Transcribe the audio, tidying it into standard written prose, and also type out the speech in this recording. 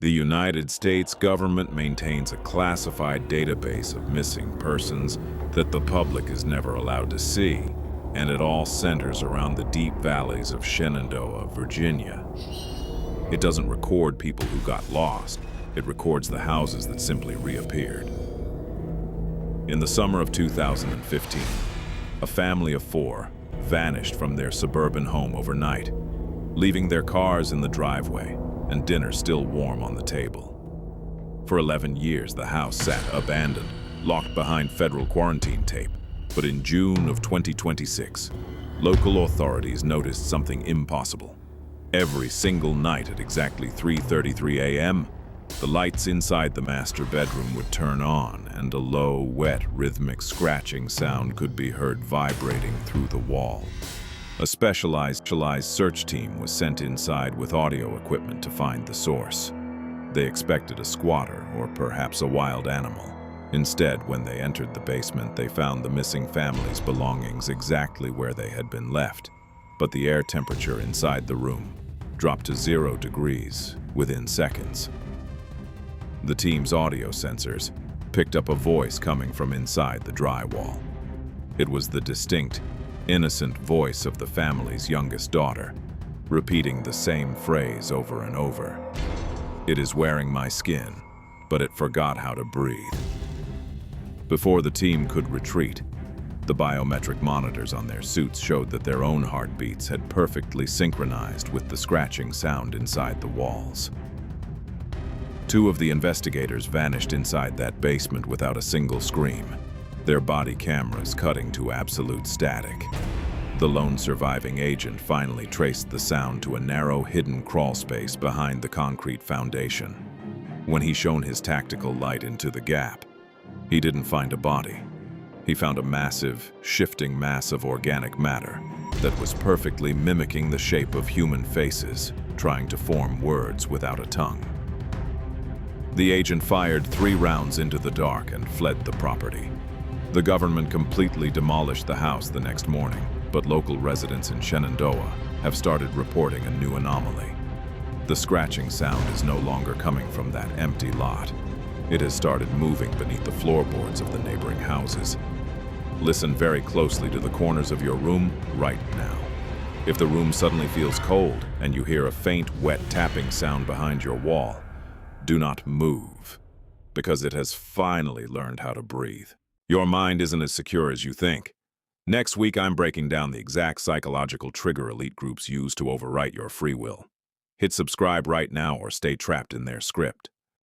The United States government maintains a classified database of missing persons that the public is never allowed to see, and it all centers around the deep valleys of Shenandoah, Virginia. It doesn't record people who got lost. It records the houses that simply reappeared. In the summer of 2015, a family of 4 vanished from their suburban home overnight, leaving their cars in the driveway and dinner still warm on the table. For 11 years, the house sat abandoned, locked behind federal quarantine tape. But in June of 2026, local authorities noticed something impossible. Every single night at exactly 3:33 a.m., the lights inside the master bedroom would turn on, and a low, wet, rhythmic scratching sound could be heard vibrating through the wall. A specialized search team was sent inside with audio equipment to find the source. They expected a squatter or perhaps a wild animal. Instead, when they entered the basement, they found the missing family's belongings exactly where they had been left. But the air temperature inside the room dropped to 0 degrees within seconds. The team's audio sensors picked up a voice coming from inside the drywall. It was the distinct, innocent voice of the family's youngest daughter, repeating the same phrase over and over. "It is wearing my skin, but it forgot how to breathe." Before the team could retreat, the biometric monitors on their suits showed that their own heartbeats had perfectly synchronized with the scratching sound inside the walls. 2 of the investigators vanished inside that basement without a single scream, their body cameras cutting to absolute static. The lone surviving agent finally traced the sound to a narrow, hidden crawl space behind the concrete foundation. When he shone his tactical light into the gap, he didn't find a body. He found a massive, shifting mass of organic matter that was perfectly mimicking the shape of human faces, trying to form words without a tongue. The agent fired 3 rounds into the dark and fled the property. The government completely demolished the house the next morning, but local residents in Shenandoah have started reporting a new anomaly. The scratching sound is no longer coming from that empty lot. It has started moving beneath the floorboards of the neighboring houses. Listen very closely to the corners of your room right now. If the room suddenly feels cold and you hear a faint, wet tapping sound behind your wall, do not move, because it has finally learned how to breathe. Your mind isn't as secure as you think. Next week, I'm breaking down the exact psychological trigger elite groups use to overwrite your free will. Hit subscribe right now or stay trapped in their script.